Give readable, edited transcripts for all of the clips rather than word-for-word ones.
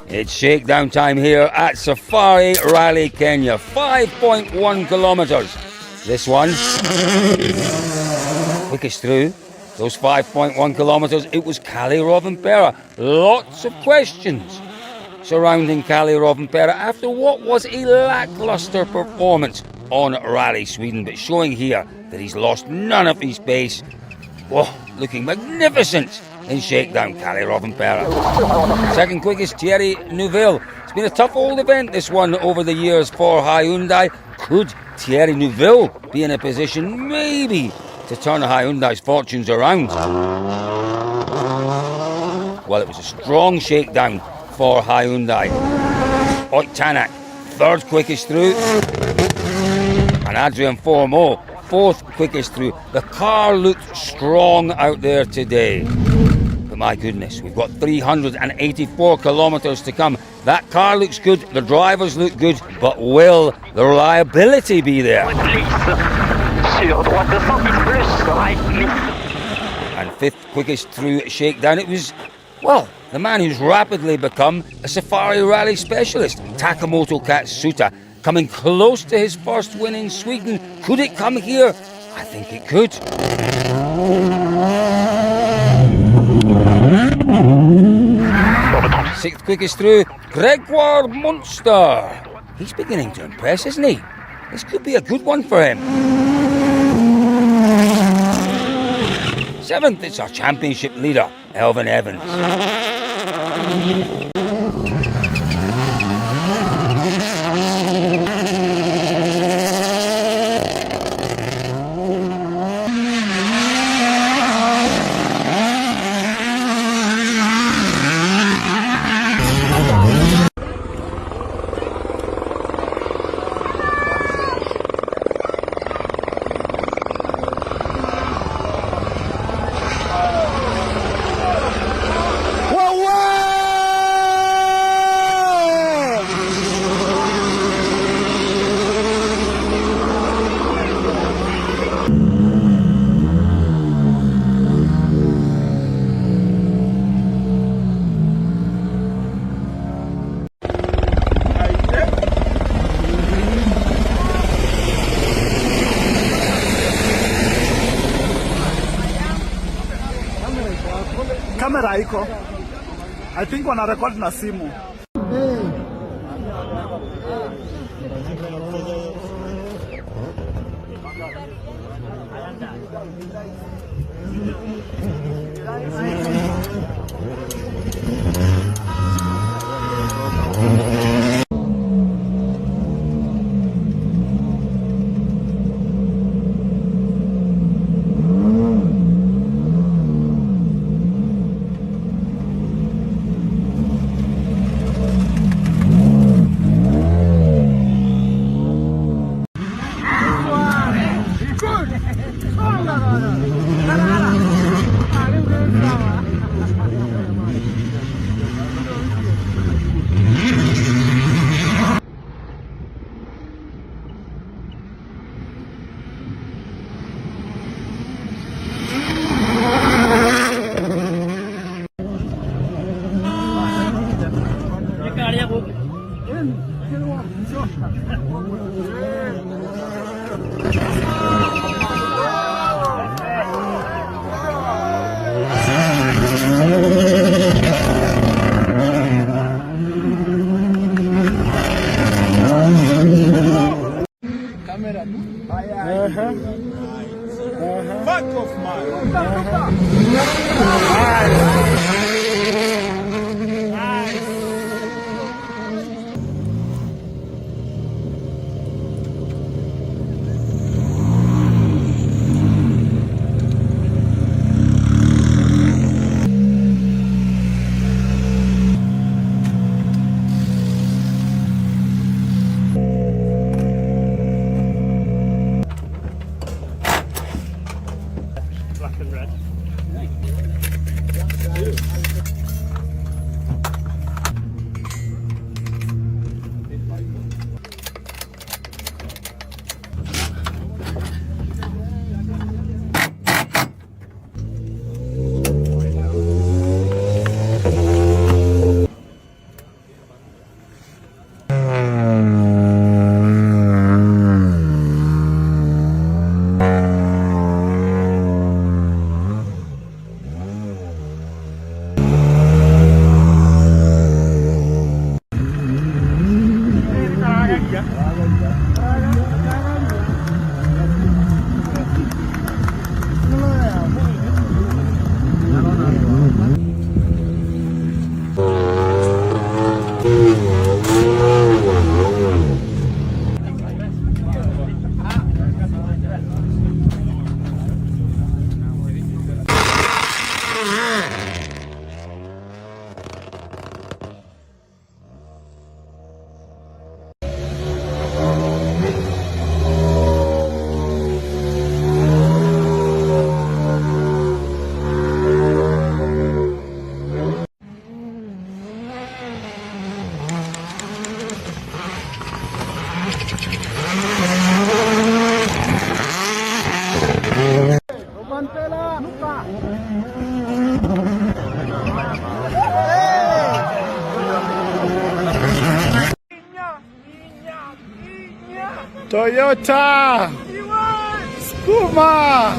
It's shakedown time here at Safari Rally Kenya. 5.1 kilometres. This one, quickest through those 5.1 kilometres, it was Kali Rovanpera. Lots of questions surrounding Kali Rovanpera after what was a lacklustre performance on Rally Sweden, but showing here that he's lost none of his pace. Whoa, looking magnificent in shakedown, Kali Rovanpera. Second quickest, Thierry Neuville. It's been a tough old event, this one, over the years for Hyundai. Could Thierry Neuville be in a position maybe to turn Hyundai's fortunes around? Well, it was a strong shakedown for Hyundai. Oitanak, third quickest through. And Adrian Formeau, fourth quickest through. The car looked strong out there today. But my goodness, we've got 384 kilometres to come. That car looks good, the drivers look good, but will the reliability be there? And fifth quickest through shakedown, it was, well, the man who's rapidly become a Safari Rally specialist, Takamoto Katsuta, coming close to his first win in Sweden. Could it come here? I think it could. Sixth quickest through, Gregoire Munster. He's beginning to impress, isn't he? This could be a good one for him. Seventh, it's our championship leader, Elvin Evans. Kamera iko. I think wana record na simu. Back of mine. Toyota. Skuma.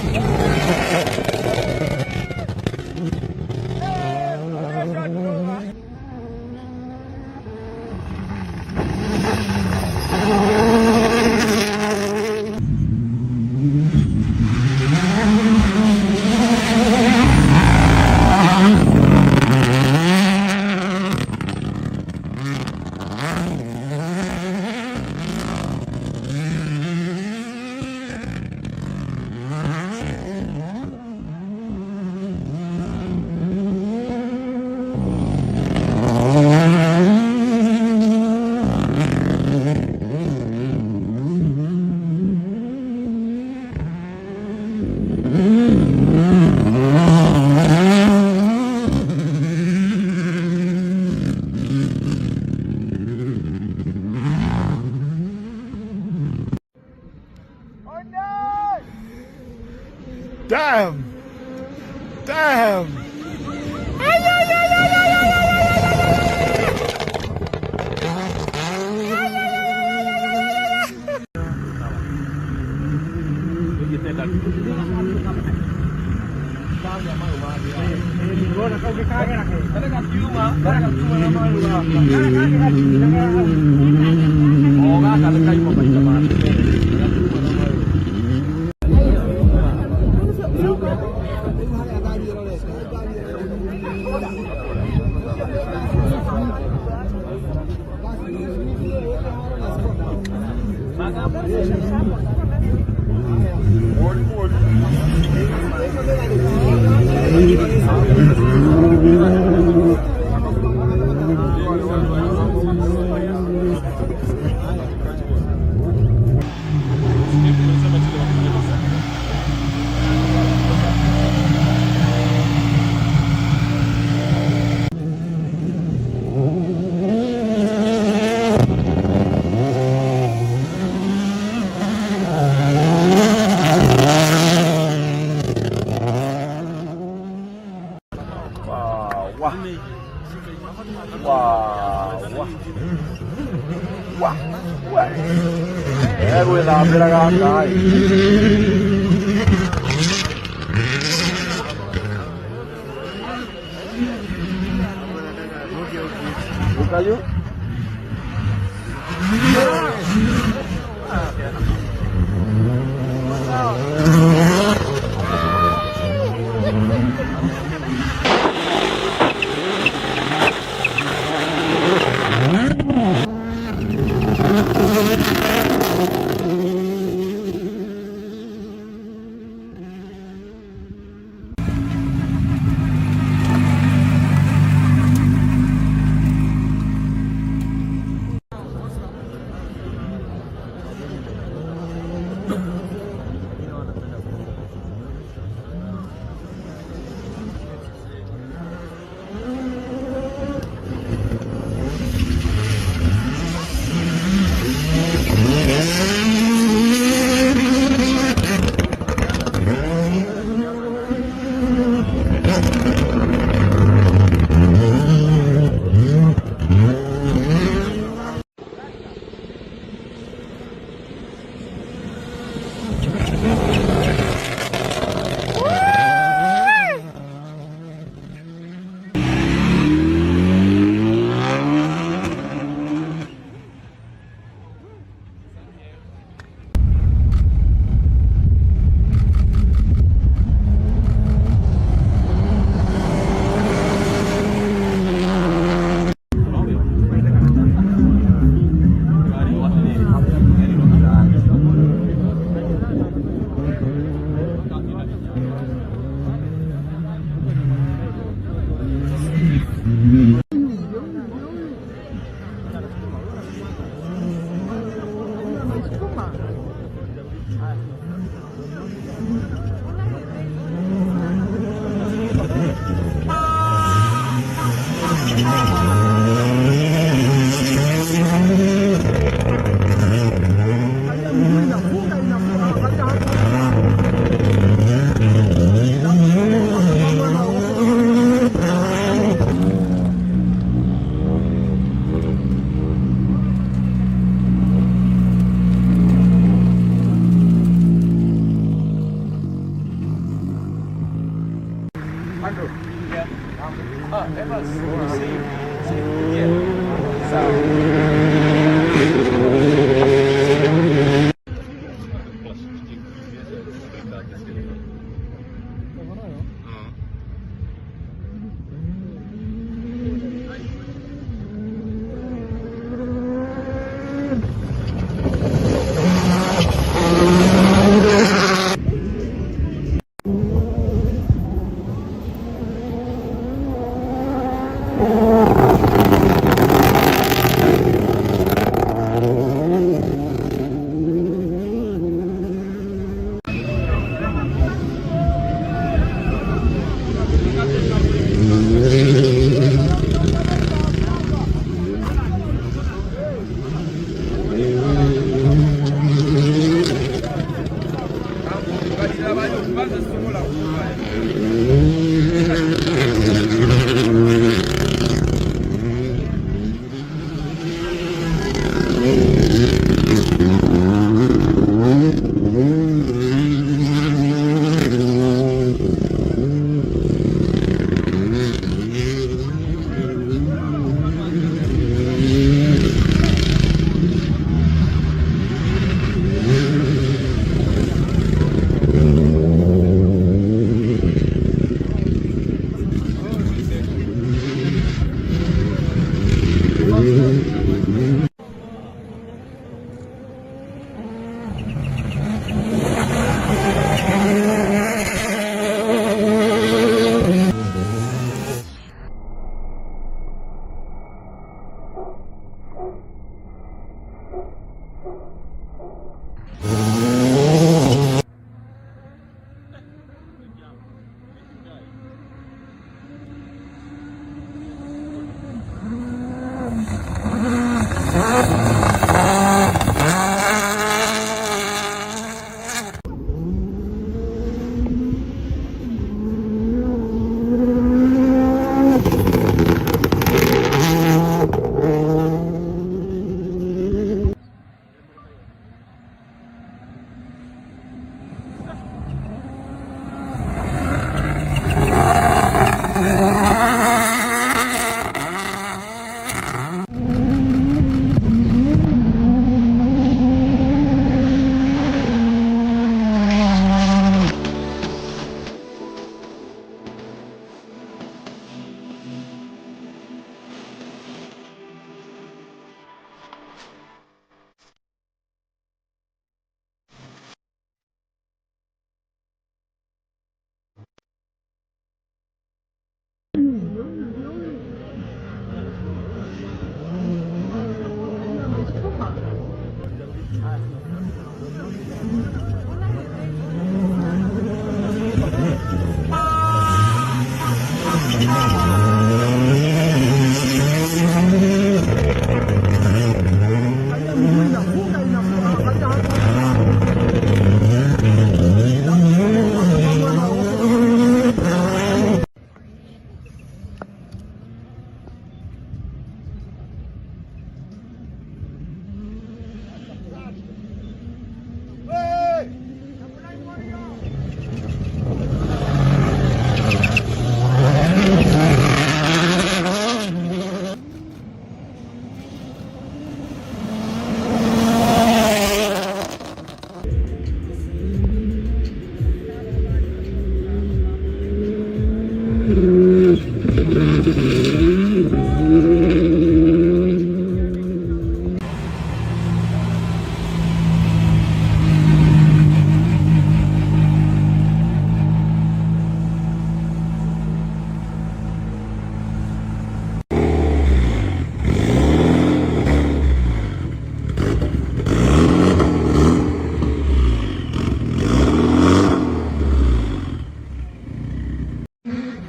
Damn! Damn!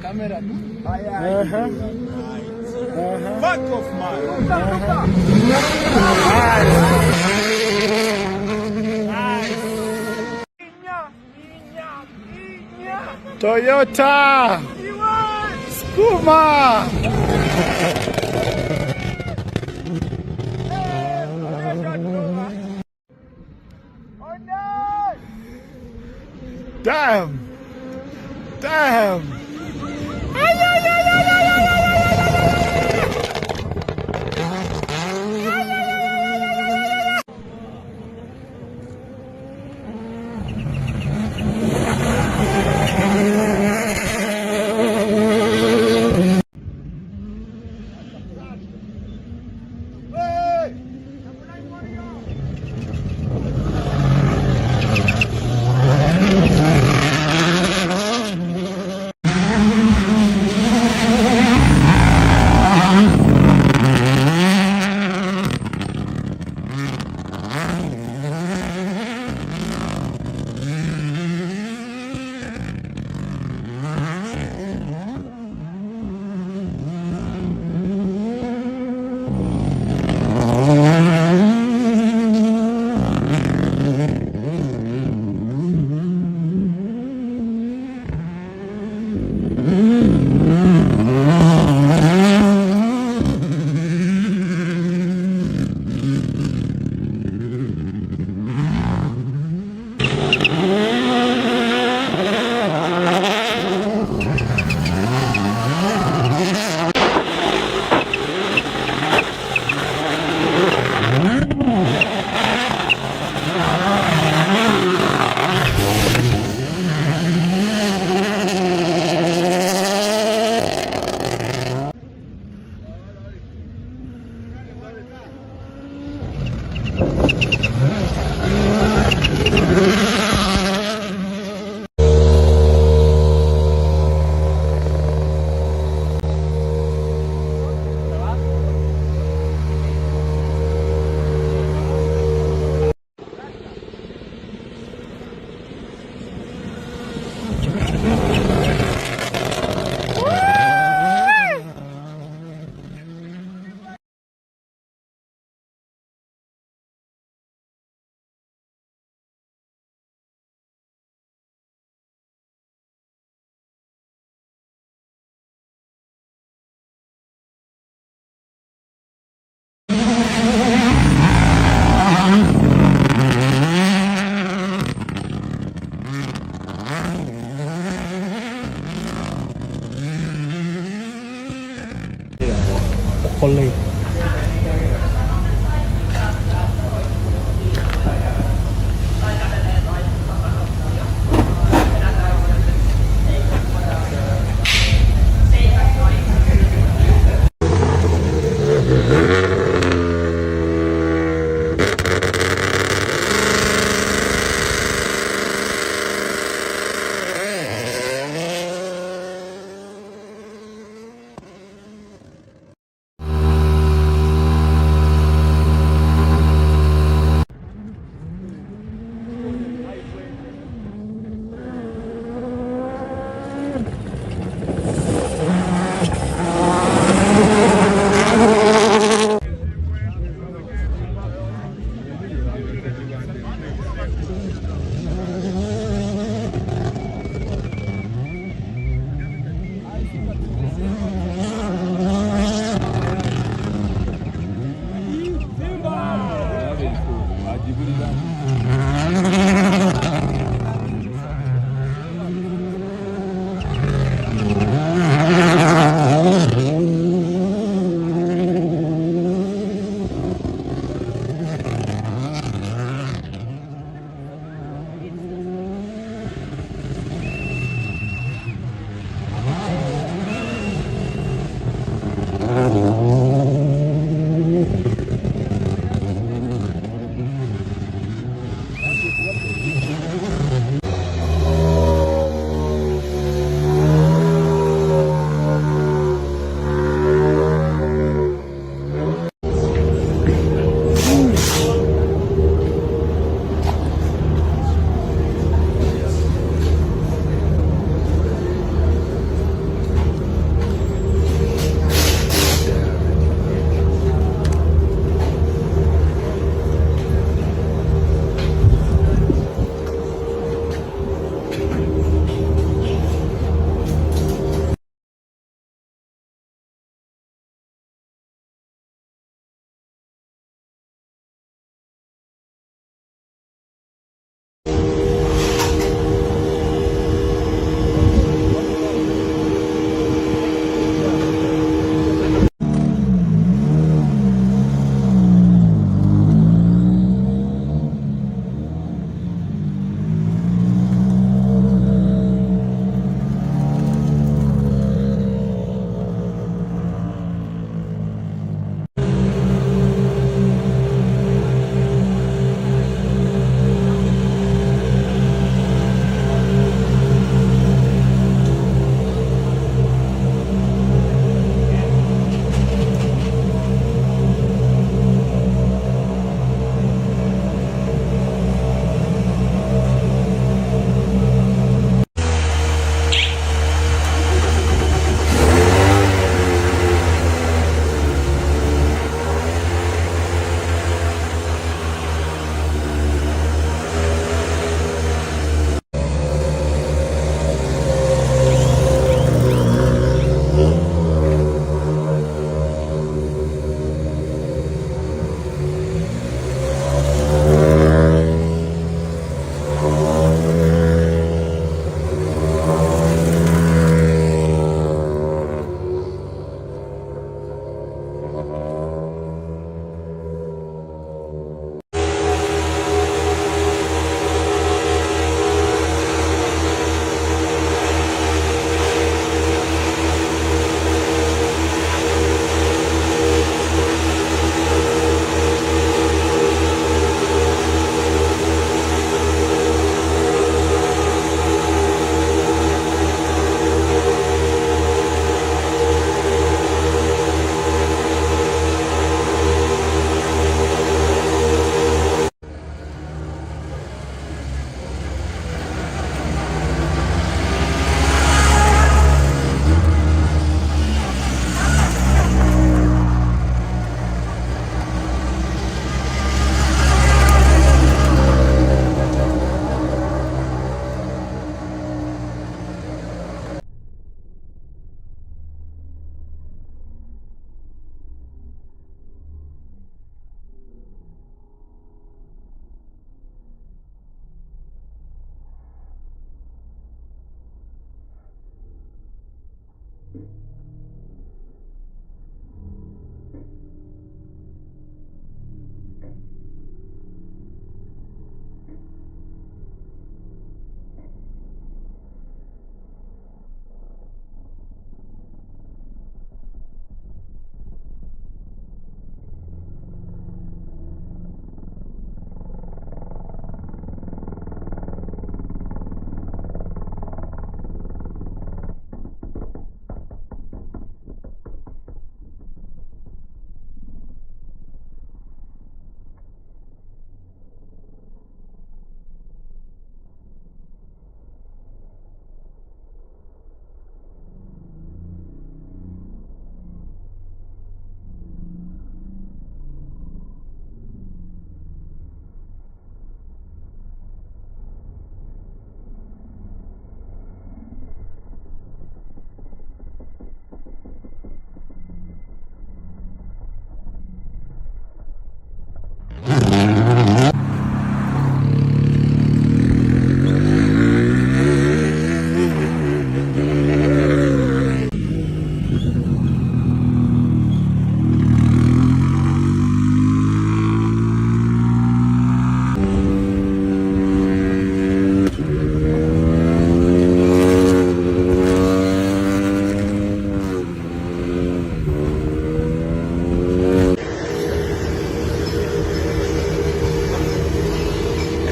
Camera. Fuck off, man. Toyota. Skuma. Damn. Damn. คนเลย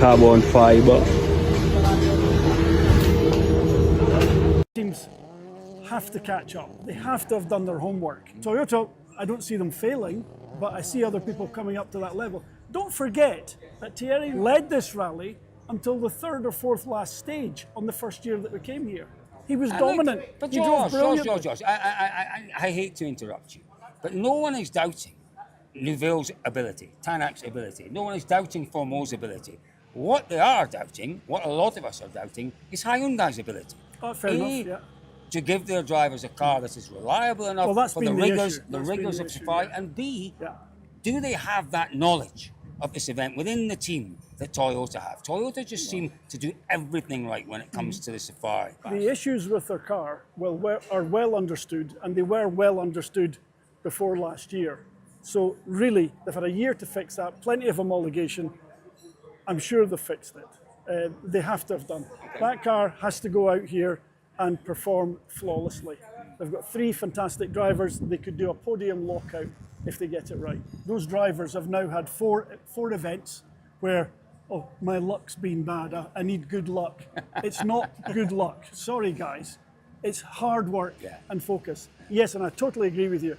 carbon fiber. Teams have to catch up. They have to have done their homework. Toyota, I don't see them failing, but I see other people coming up to that level. Don't forget that Thierry led this rally until the third or fourth last stage on the first year that we came here. He was dominant. But He drove brilliantly. George, I hate to interrupt you, but no one is doubting Neuville's ability, Tanak's ability. No one is doubting Formeau's ability. What they are doubting, what a lot of us are doubting, is Hyundai's ability. Oh, fair enough, yeah. To give their drivers a car that is reliable enough for the rigors of safari, and B, do they have that knowledge of this event within the team that Toyota have? Toyota just seem to do everything right when it comes to the safari. The issues with their car are well understood, and they were well understood before last year. So really, they've had a year to fix that, plenty of homologation. I'm sure they've fixed it. They have to have done. That car has to go out here and perform flawlessly. They've got 3 fantastic drivers. They could do a podium lockout if they get it right. Those drivers have now had four events where, oh, my luck's been bad, I need good luck. It's not good luck. Sorry, guys. It's hard work and focus. Yes, and I totally agree with you.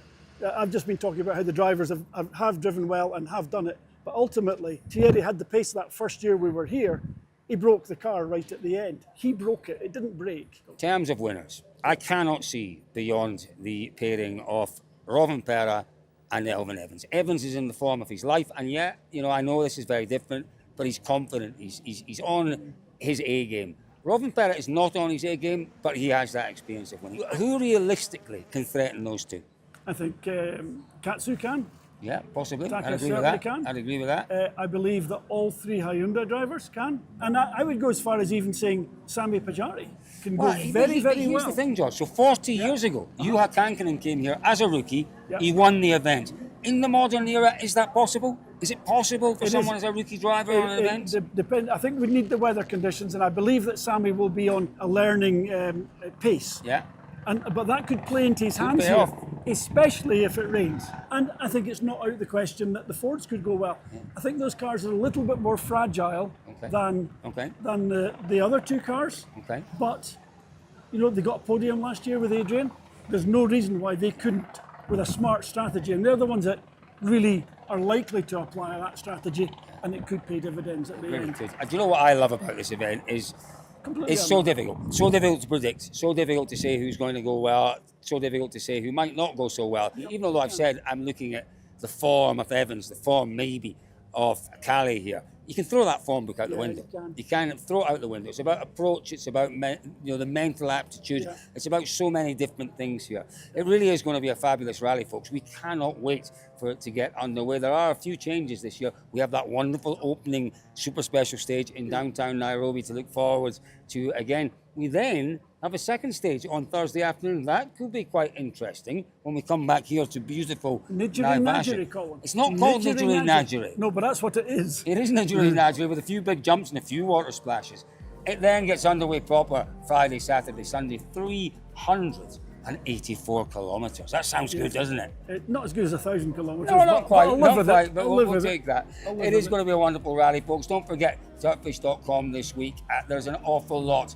I've just been talking about how the drivers have driven well and have done it. But ultimately, Thierry had the pace that first year we were here. He broke the car right at the end. He broke it. It didn't break. In terms of winners, I cannot see beyond the pairing of Rovanperä and Elfyn Evans. Evans is in the form of his life, and yet, I know this is very different, but he's confident. He's on his A game. Rovanperä is not on his A game, but he has that experience of winning. Who realistically can threaten those two? I think GAZOOO can. Yeah, possibly. Taka I'd agree with that. I'd agree with that. I believe that all 3 Hyundai drivers can. And I would go as far as even saying Sami Pajari can go very well. Here's the thing, George. So 40 years ago, Juha Kankkunen came here as a rookie. He won the event. In the modern era, is that possible? Is it possible for someone as a rookie driver on an event? I think we need the weather conditions, and I believe that Sami will be on a learning pace. Yeah. But that could play into his hands here, especially if it rains. And I think it's not out of the question that the Fords could go well. I think those cars are a little bit more fragile than the other 2 cars. Okay. But, they got a podium last year with Adrian. There's no reason why they couldn't with a smart strategy. And they're the ones that really are likely to apply that strategy, and it could pay dividends at the end. Do you know what I love about this event is it's so difficult to predict, so difficult to say who's going to go well, so difficult to say who might not go so well. Even though I've said I'm looking at the form of Evans, the form maybe of Callie here. You can throw that form book out the window. You can throw it out the window. It's about approach. It's about the mental aptitude. Yeah. It's about so many different things here. It really is going to be a fabulous rally, folks. We cannot wait for it to get underway. There are a few changes this year. We have that wonderful opening super special stage in downtown Nairobi to look forward to again. We then have a second stage on Thursday afternoon. That could be quite interesting when we come back here to beautiful Naivasha. It's not called Nidjuri Najiri. No, but that's what it is. It is Nidjuri Najiri with a few big jumps and a few water splashes. It then gets underway proper Friday, Saturday, Sunday, 384 kilometres. That sounds good, doesn't it? Not as good as 1,000 kilometres. No, not quite, but we'll take that. It is going to be a wonderful rally, folks. Don't forget, dirtfish.com this week. There's an awful lot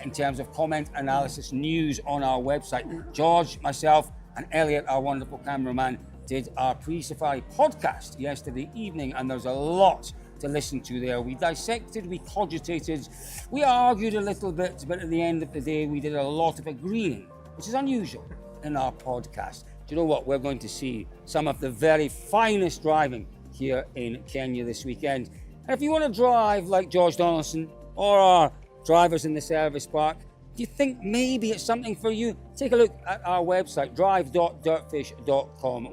in terms of comment, analysis, news on our website. George, myself, and Elliot, our wonderful cameraman, did our pre-safari podcast yesterday evening, and there's a lot to listen to there. We dissected, we cogitated, we argued a little bit, but at the end of the day, we did a lot of agreeing, which is unusual in our podcast. Do you know what? We're going to see some of the very finest driving here in Kenya this weekend. And if you want to drive like George Donaldson or our drivers in the service park, do you think maybe it's something for you? Take a look at our website, drive.dirtfish.com.